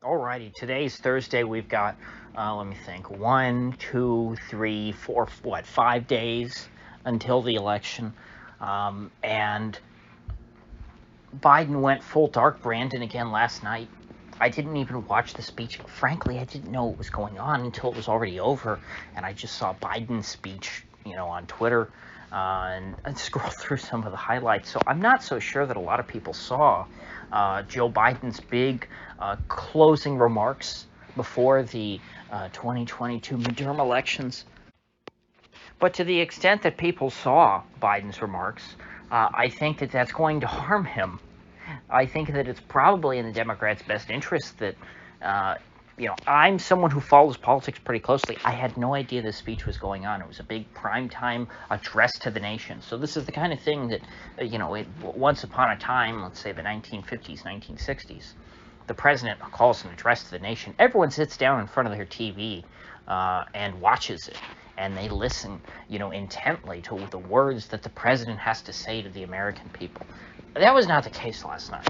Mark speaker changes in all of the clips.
Speaker 1: Alrighty, today's Thursday. We've got, let me think, 5 days until the election. And Biden went full Dark Brandon again last night. I didn't even watch the speech. Frankly, I didn't know what was going on until it was already over. And I just saw Biden's speech, on Twitter and scrolled through some of the highlights. So I'm not so sure that a lot of people saw Joe Biden's big closing remarks before the 2022 midterm elections. But to the extent that people saw Biden's remarks, I think that that's going to harm him. I think that it's probably in the Democrats' best interest that, I'm someone who follows politics pretty closely. I had no idea this speech was going on. It was a big primetime address to the nation. So this is the kind of thing that, once upon a time, let's say the 1950s, 1960s, the president calls an address to the nation. Everyone sits down in front of their TV and watches it. And they listen, intently to the words that the president has to say to the American people. That was not the case last night.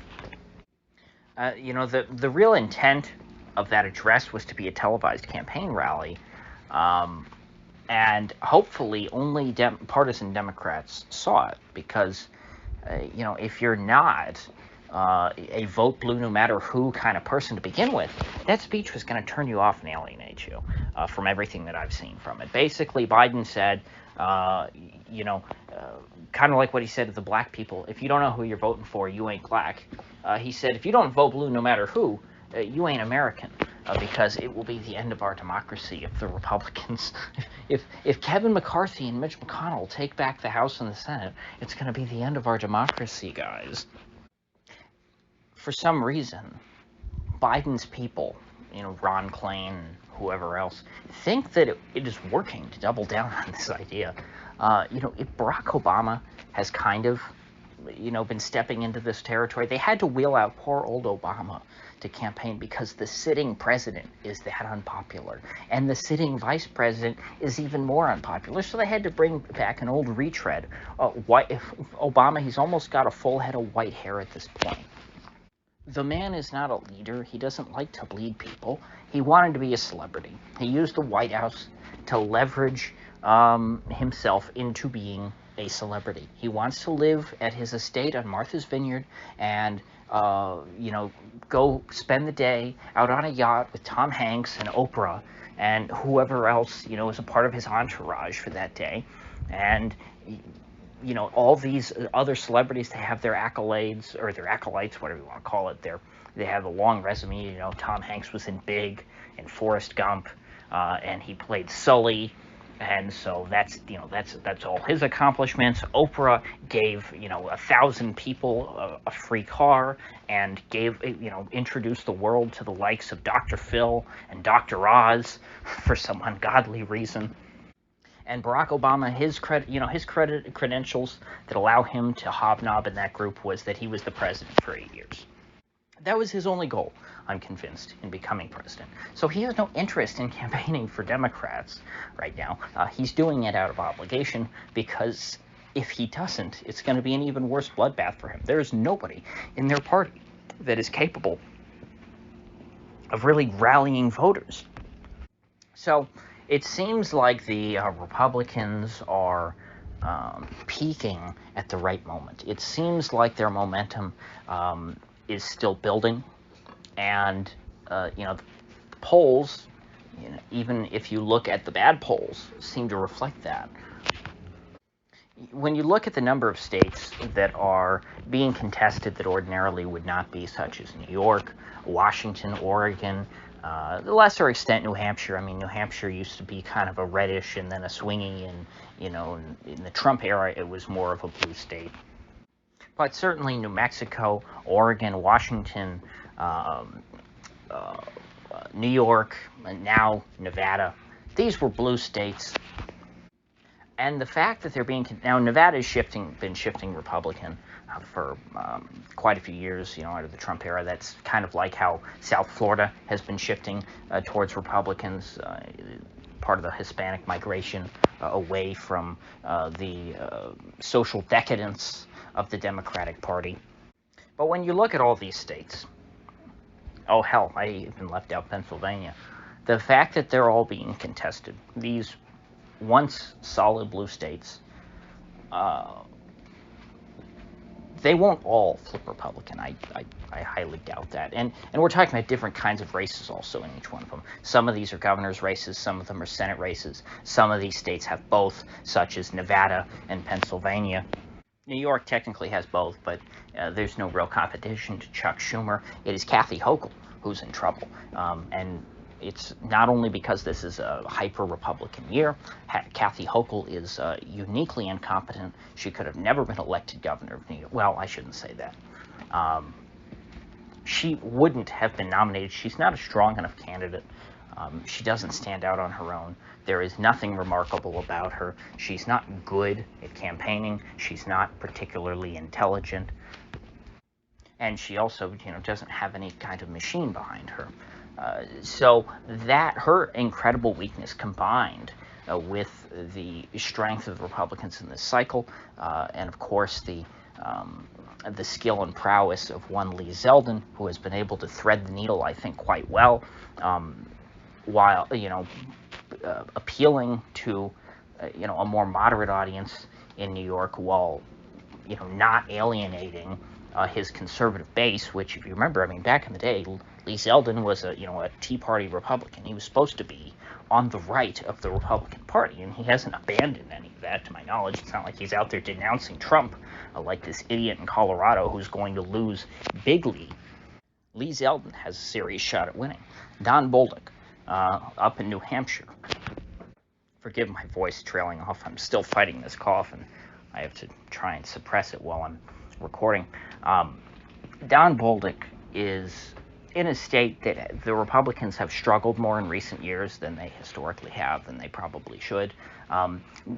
Speaker 1: The real intent of that address was to be a televised campaign rally, and hopefully only partisan Democrats saw it, because, if you're not a vote blue no matter who kind of person to begin with, that speech was going to turn you off and alienate you from everything that I've seen from it. Basically, Biden said, kind of like what he said to the black people: if you don't know who you're voting for, you ain't black. He said, if you don't vote blue no matter who, you ain't American, because it will be the end of our democracy if the Republicans, if Kevin McCarthy and Mitch McConnell take back the House and the Senate, it's going to be the end of our democracy, guys. For some reason, Biden's people, Ron Klain, whoever else, think that it is working to double down on this idea. If Barack Obama has kind of, been stepping into this territory, they had to wheel out poor old Obama to campaign because the sitting president is that unpopular, and the sitting vice president is even more unpopular. So they had to bring back an old retread. Obama, he's almost got a full head of white hair at this point. The man is not a leader. He doesn't like to lead people. He wanted to be a celebrity. He used the White House to leverage himself into being a celebrity. He wants to live at his estate on Martha's Vineyard and, go spend the day out on a yacht with Tom Hanks and Oprah and whoever else, is a part of his entourage for that day. And all these other celebrities, they have their accolades, or their acolytes, whatever you want to call it. They have a long resume. Tom Hanks was in Big and Forrest Gump, and he played Sully, and so that's all his accomplishments. Oprah gave 1,000 people a free car, and introduced the world to the likes of Dr. Phil and Dr. Oz for some ungodly reason. And Barack Obama, his credentials that allow him to hobnob in that group was that he was the president for 8 years. That was his only goal, I'm convinced, in becoming president. So he has no interest in campaigning for Democrats right now. He's doing it out of obligation, because if he doesn't, it's going to be an even worse bloodbath for him. There is nobody in their party that is capable of really rallying voters. So it seems like the Republicans are peaking at the right moment. It seems like their momentum is still building, and the polls, even if you look at the bad polls, seem to reflect that. When you look at the number of states that are being contested that ordinarily would not be, such as New York, Washington, Oregon, to a lesser extent New Hampshire. I mean, New Hampshire used to be kind of a reddish and then a swingy, and in the Trump era it was more of a blue state. But certainly New Mexico, Oregon, Washington, New York, and now Nevada, these were blue states. And the fact that they're being now, Nevada is been shifting Republican for quite a few years, out of the Trump era. That's kind of like how South Florida has been shifting towards Republicans, part of the Hispanic migration away from the social decadence of the Democratic Party. But when you look at all these states, Oh, hell, I even left out Pennsylvania. The fact that they're all being contested, these once solid blue states, uh, they won't all flip Republican. I highly doubt that. And we're talking about different kinds of races also in each one of them. Some of these are governor's races, some of them are Senate races. Some of these states have both, such as Nevada and Pennsylvania. New York technically has both, but there's no real competition to Chuck Schumer. It is Kathy Hochul who's in trouble. And it's not only because this is a hyper-Republican year. Kathy Hochul is uniquely incompetent. She could have never been elected governor of New York. Well, I shouldn't say that. She wouldn't have been nominated. She's not a strong enough candidate. She doesn't stand out on her own. There is nothing remarkable about her. She's not good at campaigning. She's not particularly intelligent. And she also, doesn't have any kind of machine behind her. So that her incredible weakness combined with the strength of the Republicans in this cycle, and of course the skill and prowess of one Lee Zeldin, who has been able to thread the needle, I think, quite well, while appealing to a more moderate audience in New York, while not alienating his conservative base, which, if you remember, I mean, back in the day, Lee Zeldin was a Tea Party Republican. He was supposed to be on the right of the Republican Party, and he hasn't abandoned any of that, to my knowledge. It's not like he's out there denouncing Trump like this idiot in Colorado who's going to lose bigly. Lee Zeldin has a serious shot at winning. Don Bolduc, up in New Hampshire. Forgive my voice trailing off. I'm still fighting this cough, and I have to try and suppress it while I'm recording. Don Bolduc is in a state that the Republicans have struggled more in recent years than they historically have, than they probably should.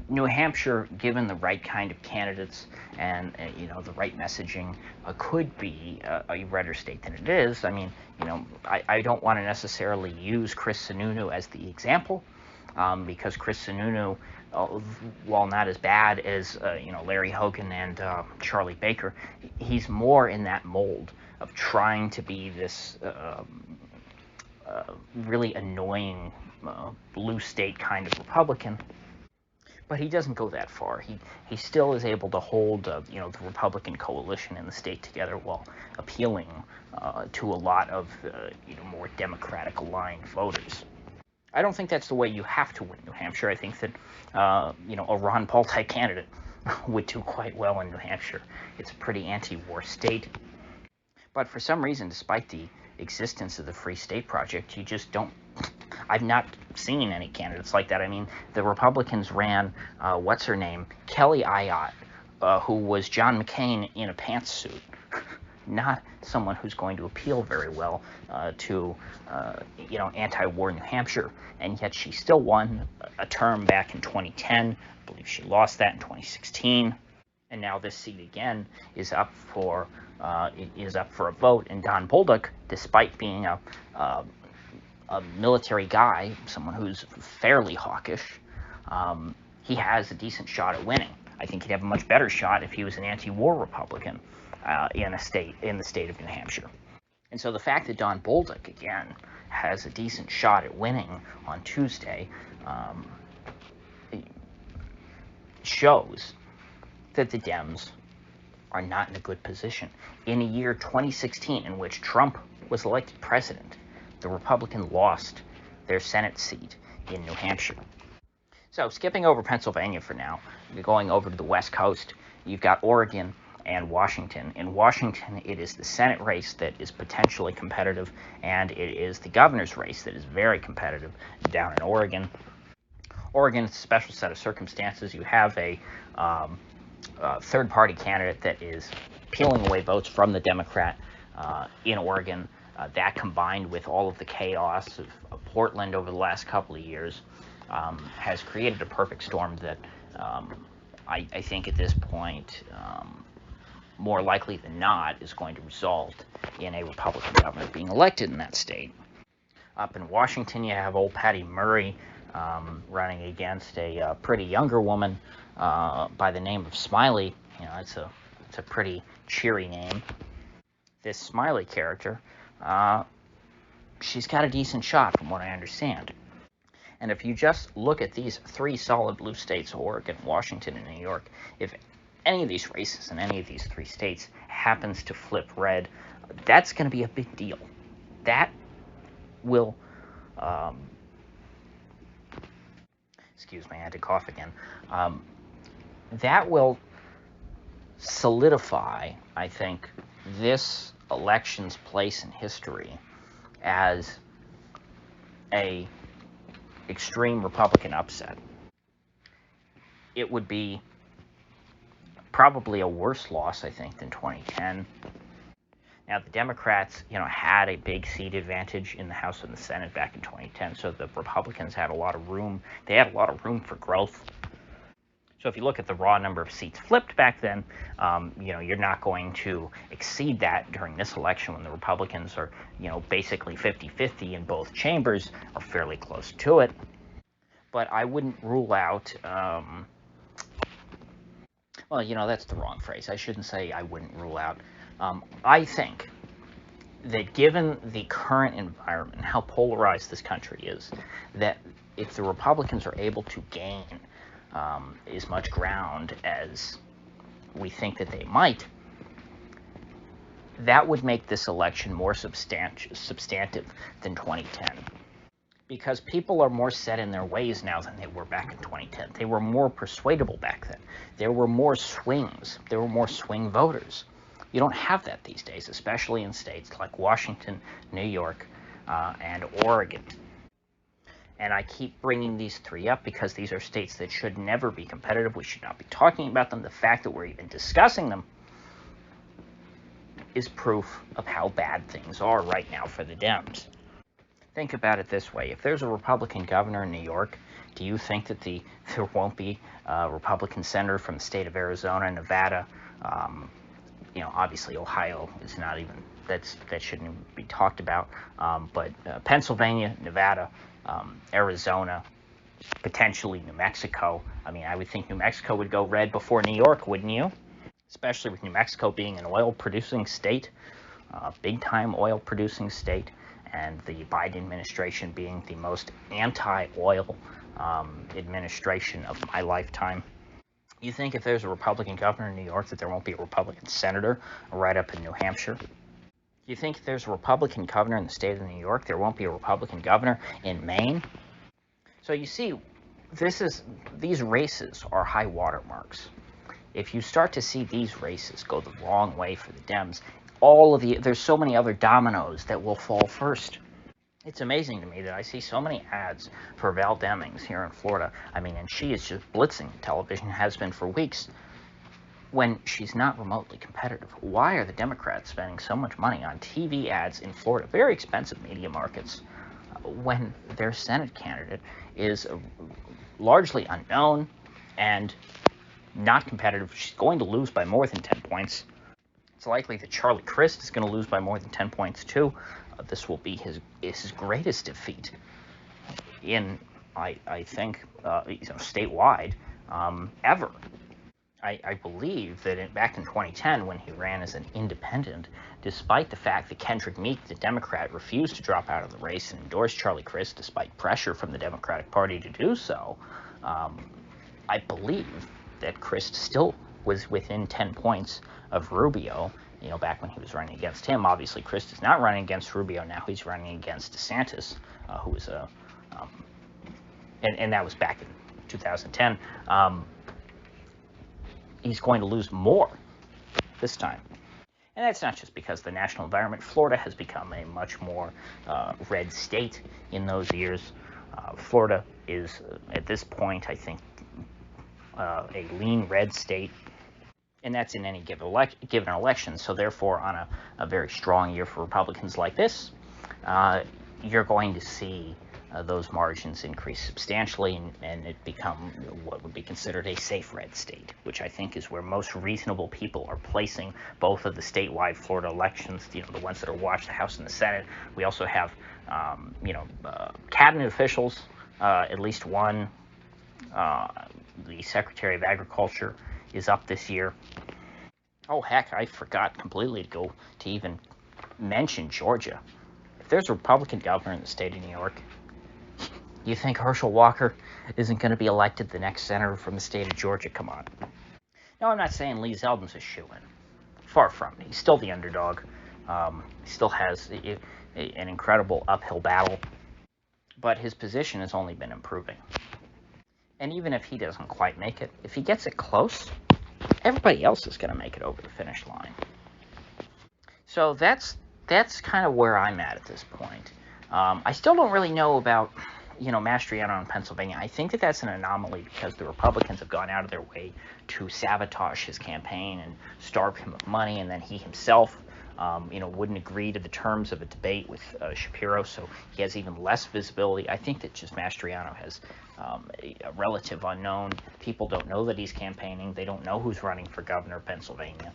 Speaker 1: New Hampshire, given the right kind of candidates and the right messaging, could be a redder state than it is. I mean, I don't want to necessarily use Chris Sununu as the example, because Chris Sununu, while not as bad as Larry Hogan and Charlie Baker, he's more in that mold of trying to be this really annoying blue state kind of Republican. But he doesn't go that far. He still is able to hold the Republican coalition in the state together while appealing to a lot of more Democratic aligned voters. I don't think that's the way you have to win New Hampshire. I think that a Ron Paul type candidate would do quite well in New Hampshire. It's a pretty anti-war state. But for some reason, despite the existence of the Free State Project, you just don't. I've not seen any candidates like that. I mean, the Republicans ran, what's her name, Kelly Ayotte, who was John McCain in a pantsuit. Not someone who's going to appeal very well to, anti-war New Hampshire. And yet she still won a term back in 2010. I believe she lost that in 2016. And now this seat again is up for a vote. And Don Bolduc, despite being a military guy, someone who's fairly hawkish, he has a decent shot at winning. I think he'd have a much better shot if he was an anti-war Republican in the state of New Hampshire. And so the fact that Don Bolduc, again, has a decent shot at winning on Tuesday shows that the Dems are not in a good position. In a year 2016 in which Trump was elected president, the Republican lost their Senate seat in New Hampshire. So skipping over Pennsylvania for now, going over to the West Coast, you've got Oregon and Washington. In Washington, it is the Senate race that is potentially competitive, and it is the governor's race that is very competitive down in Oregon. Oregon is a special set of circumstances. You have a third-party candidate that is peeling away votes from the Democrat in Oregon. That, combined with all of the chaos of Portland over the last couple of years, has created a perfect storm that I think at this point, more likely than not, is going to result in a Republican governor being elected in that state. Up in Washington, you have old Patty Murray running against a pretty younger woman by the name of Smiley. It's a pretty cheery name. This Smiley character she's got a decent shot from what I understand. And if you just look at these three solid blue states, Oregon, Washington, and New York, if any of these races in any of these three states happens to flip red, that's going to be a big deal. That will, excuse me, I had to cough again. That will solidify, I think, this election's place in history as a extreme Republican upset. It would be probably a worse loss, I think, than 2010. Now, the Democrats, had a big seat advantage in the House and the Senate back in 2010, so the Republicans had a lot of room. They had a lot of room for growth. So if you look at the raw number of seats flipped back then, you're not going to exceed that during this election when the Republicans are, basically 50-50 in both chambers, or fairly close to it. But I wouldn't rule out, that's the wrong phrase. I shouldn't say I wouldn't rule out. I think that given the current environment, how polarized this country is, that if the Republicans are able to gain as much ground as we think that they might, that would make this election more substantive than 2010. Because people are more set in their ways now than they were back in 2010. They were more persuadable back then. There were more swings. There were more swing voters. You don't have that these days, especially in states like Washington, New York, and Oregon. And I keep bringing these three up because these are states that should never be competitive. We should not be talking about them. The fact that we're even discussing them is proof of how bad things are right now for the Dems. Think about it this way. If there's a Republican governor in New York, do you think that there won't be a Republican senator from the state of Arizona, Nevada? Obviously Ohio is not even, that shouldn't even be talked about. But Pennsylvania, Nevada, Arizona, potentially New Mexico. I would think New Mexico would go red before New York, wouldn't you? Especially with New Mexico being an oil-producing state, big-time oil-producing state, and the Biden administration being the most anti-oil administration of my lifetime. You think if there's a Republican governor in New York that there won't be a Republican senator right up in New Hampshire? You think if there's a Republican governor in the state of New York, there won't be a Republican governor in Maine? So you see, these races are high water marks. If you start to see these races go the wrong way for the Dems, there's so many other dominoes that will fall first. It's amazing to me that I see so many ads for Val Demings here in Florida. And she is just blitzing television, has been for weeks, when she's not remotely competitive. Why are the Democrats spending so much money on TV ads in Florida, very expensive media markets, when their Senate candidate is largely unknown and not competitive? She's going to lose by more than 10 points. It's likely that Charlie Crist is going to lose by more than 10 points, too. This will be his greatest defeat in, I think, statewide ever. I believe that back in 2010, when he ran as an independent, despite the fact that Kendrick Meek, the Democrat, refused to drop out of the race and endorse Charlie Crist despite pressure from the Democratic Party to do so, I believe that Crist still was within 10 points of Rubio, back when he was running against him. Obviously, Crist is not running against Rubio now. He's running against DeSantis, who was and that was back in 2010. He's going to lose more this time. And that's not just because the national environment. Florida has become a much more red state in those years. Florida is, at this point, I think, a lean red state. And that's in any given election. So therefore, on a very strong year for Republicans like this, you're going to see those margins increase substantially and it become what would be considered a safe red state, which I think is where most reasonable people are placing both of the statewide Florida elections, the ones that are watched, the House and the Senate. We also have, cabinet officials, at least one. The Secretary of Agriculture is up this year. Oh, heck, I forgot completely to even mention Georgia. if there's a Republican governor in the state of New York, you think Herschel Walker isn't going to be elected the next senator from the state of Georgia? Come on. Now, I'm not saying Lee Zeldin's a shoo-in. Far from it. He's still the underdog. He still has an incredible uphill battle. But his position has only been improving. And even if he doesn't quite make it, if he gets it close, everybody else is going to make it over the finish line. So that's kind of where I'm at this point. I still don't really know about, Mastriano in Pennsylvania. I think that that's an anomaly because the Republicans have gone out of their way to sabotage his campaign and starve him of money, and then he himself, wouldn't agree to the terms of a debate with Shapiro, so he has even less visibility. I think that just Mastriano has a relative unknown. People don't know that he's campaigning. They don't know who's running for governor of Pennsylvania.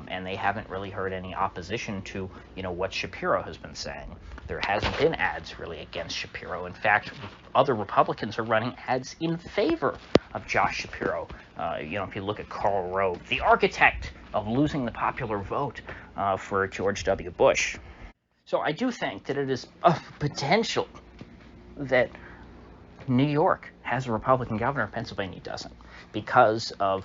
Speaker 1: And they haven't really heard any opposition to, what Shapiro has been saying. There hasn't been ads really against Shapiro. In fact, other Republicans are running ads in favor of Josh Shapiro. If you look at Karl Rove, the architect of losing the popular vote for George W. Bush. So I do think that it is a potential that New York has a Republican governor, Pennsylvania doesn't, because of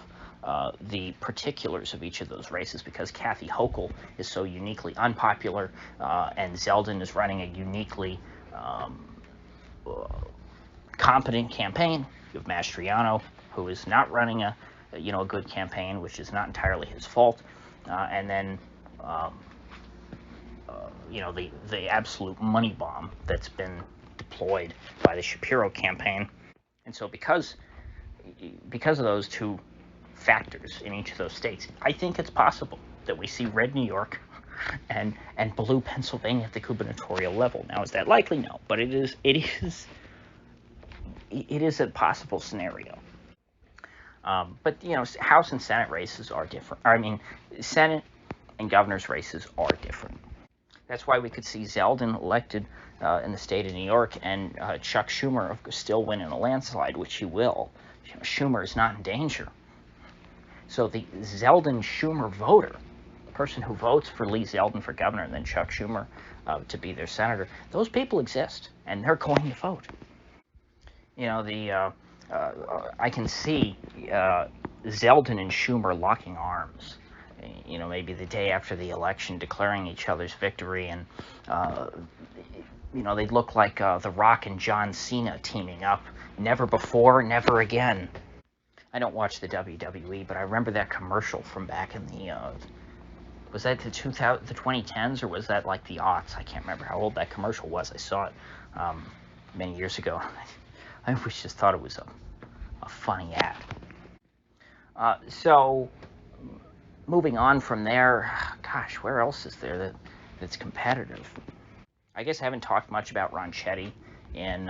Speaker 1: the particulars of each of those races, because Kathy Hochul is so uniquely unpopular, and Zeldin is running a uniquely competent campaign. You have Mastriano, who is not running a good campaign, which is not entirely his fault, and then the absolute money bomb that's been deployed by the Shapiro campaign. And so because of those two factors in each of those states, I think it's possible that we see red New York and blue Pennsylvania at the gubernatorial level. Now, is that likely? No, but it is a possible scenario. But House and Senate races are different. I mean, Senate and governor's races are different. That's why we could see Zeldin elected in the state of New York, and Chuck Schumer still win in a landslide, which he will. Schumer is not in danger. So the Zeldin-Schumer voter, the person who votes for Lee Zeldin for governor and then Chuck Schumer to be their senator, those people exist, and they're going to vote. I can see Zeldin and Schumer locking arms, maybe the day after the election, declaring each other's victory, and they'd look like The Rock and John Cena teaming up. Never before, never again. I don't watch the WWE, but I remember that commercial from back in the, was that the 2010s, or was that like the aughts? I can't remember how old that commercial was. I saw it many years ago. I always just thought it was a funny ad. So, moving on from there, gosh, where else is there that's competitive? I guess I haven't talked much about Ron Chetty in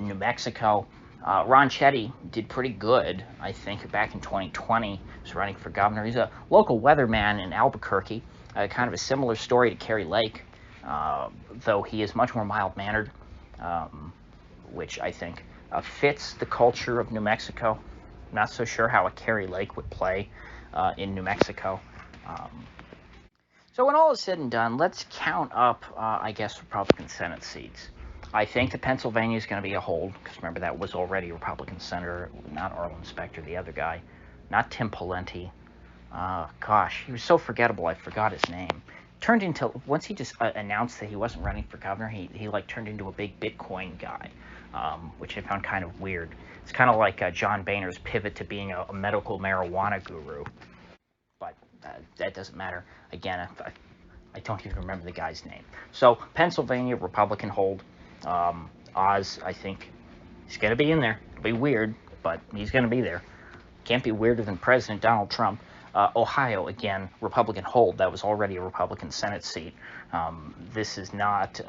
Speaker 1: New Mexico. Ron Chetty did pretty good, I think, back in 2020. He was running for governor. He's a local weatherman in Albuquerque, kind of a similar story to Kari Lake, though he is much more mild-mannered, which I think fits the culture of New Mexico. I'm not so sure how a Kari Lake would play in New Mexico. So when all is said and done, let's count up, Republican Senate seats. I think that Pennsylvania is going to be a hold, because remember, that was already a Republican senator, not Arlen Specter, the other guy, not Tim Pawlenty. He was so forgettable, I forgot his name. Turned into, once he just announced that he wasn't running for governor, he turned into a big Bitcoin guy, which I found kind of weird. It's kind of like John Boehner's pivot to being a medical marijuana guru. But that doesn't matter. Again, I don't even remember the guy's name. So, Pennsylvania, Republican hold. Oz, I think, he's going to be in there. It'll be weird, but he's going to be there. Can't be weirder than President Donald Trump. Ohio, again, Republican hold. That was already a Republican Senate seat. This is not.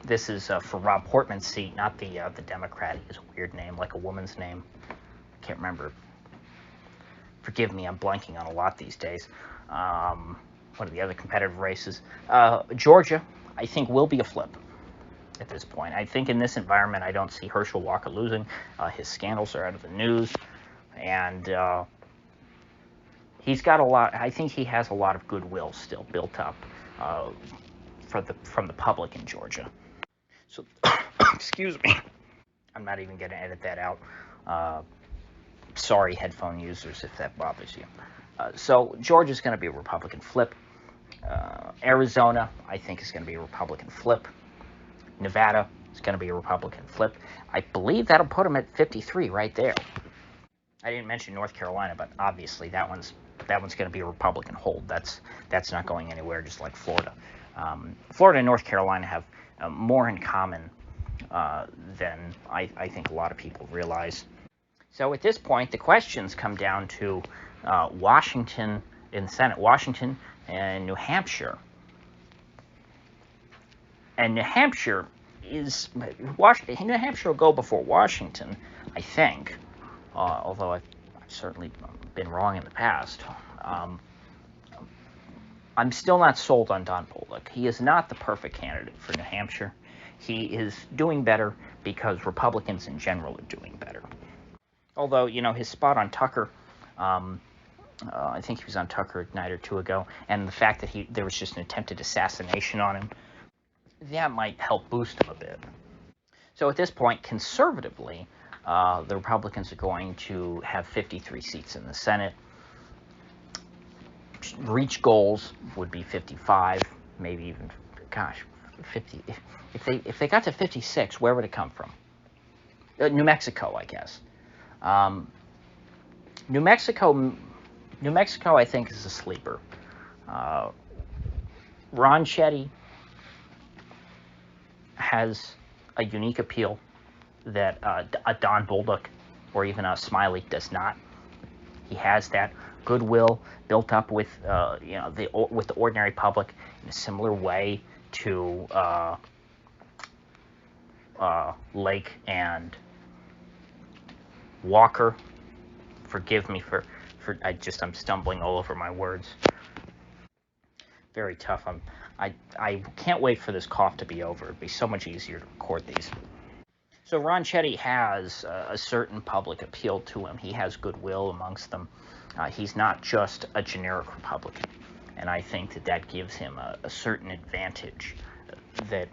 Speaker 1: This is for Rob Portman's seat, not the Democrat. He has a weird name, like a woman's name. I can't remember. Forgive me, I'm blanking on a lot these days. What are the other competitive races? Georgia, I think, will be a flip at this point. I think in this environment, I don't see Herschel Walker losing. His scandals are out of the news, and he's got a lot. I think he has a lot of goodwill still built up from the public in Georgia. So, excuse me, I'm not even going to edit that out. Sorry, headphone users, if that bothers you. So Georgia's going to be a Republican flip. Arizona, I think, is going to be a Republican flip. Nevada is going to be a Republican flip. I believe that'll put them at 53 right there. I didn't mention North Carolina, but obviously that one's going to be a Republican hold. That's not going anywhere, just like Florida. Florida and North Carolina have more in common than I think a lot of people realize. So at this point, the questions come down to Washington in the Senate, Washington and New Hampshire. And New Hampshire New Hampshire will go before Washington, I think. Although I've certainly been wrong in the past. I'm still not sold on Don Bolduc. He is not the perfect candidate for New Hampshire. He is doing better because Republicans in general are doing better. Although, his spot on Tucker, I think he was on Tucker a night or two ago, and the fact that there was just an attempted assassination on him, that might help boost him a bit. So at this point, conservatively, the Republicans are going to have 53 seats in the Senate. Reach goals would be 55, maybe even, 50. If they got to 56, where would it come from? New Mexico, I guess. New Mexico, I think, is a sleeper. Ron Chetty has a unique appeal that a Don Bolduc or even a Smiley does not. He has that goodwill built up with with the ordinary public in a similar way to Lake and Walker. Forgive me for I'm stumbling all over my words. Very tough. I can't wait for this cough to be over. It'd be so much easier to record these. So Ron Chetty has a certain public appeal to him. He has goodwill amongst them. He's not just a generic Republican. And I think that gives him a certain advantage that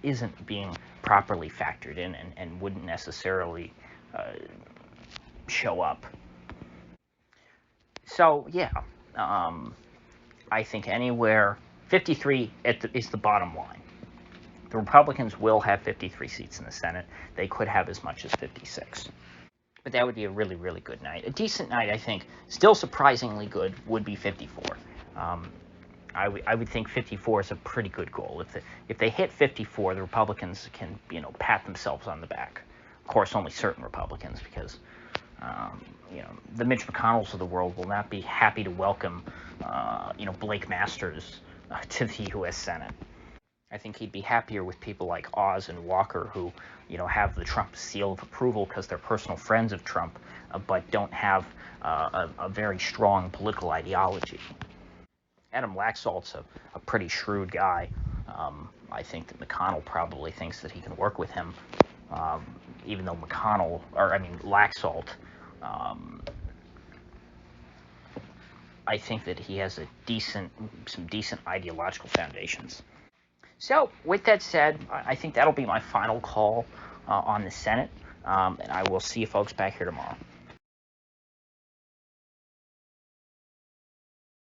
Speaker 1: isn't being properly factored in and wouldn't necessarily show up. So, yeah, I think anywhere 53 is the bottom line. The Republicans will have 53 seats in the Senate. They could have as much as 56. But that would be a really, really good night. A decent night, I think, still surprisingly good, would be 54. I would think 54 is a pretty good goal. If they hit 54, the Republicans can, pat themselves on the back. Of course, only certain Republicans, because the Mitch McConnells of the world will not be happy to welcome, Blake Masters to the U.S. Senate. I think he'd be happier with people like Oz and Walker who, have the Trump seal of approval because they're personal friends of Trump, but don't have a very strong political ideology. Adam Laxalt's a pretty shrewd guy. I think that McConnell probably thinks that he can work with him, even though Laxalt, I think that he has some decent ideological foundations. So, with that said, I think that'll be my final call on the Senate, and I will see you folks back here tomorrow.